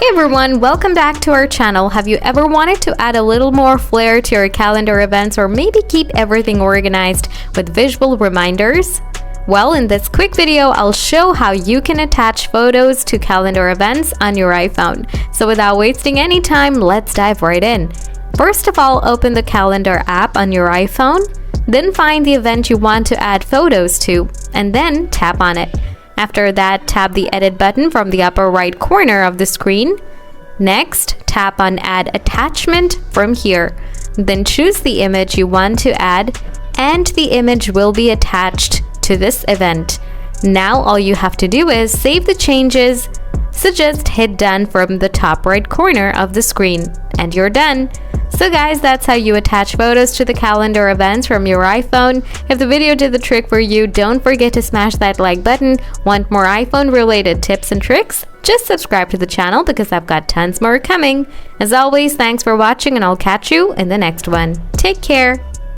Hey everyone, welcome back to our channel. Have you ever wanted to add a little more flair to your calendar events or maybe keep everything organized with visual reminders? Well, in this quick video, I'll show how you can attach photos to calendar events on your iPhone. So without wasting any time, let's dive right in. First of all, open the calendar app on your iPhone, then find the event you want to add photos to, and then tap on it. After that, tap the edit button from the upper right corner of the screen. Next, tap on add attachment from here. Then choose the image you want to add and the image will be attached to this event. Now all you have to do is save the changes, so just hit done from the top right corner of the screen and you're done. So guys, that's how you attach photos to the calendar events from your iPhone. If the video did the trick for you, don't forget to smash that like button. Want more iPhone related tips and tricks? Just subscribe to the channel because I've got tons more coming. As always, thanks for watching and I'll catch you in the next one. Take care.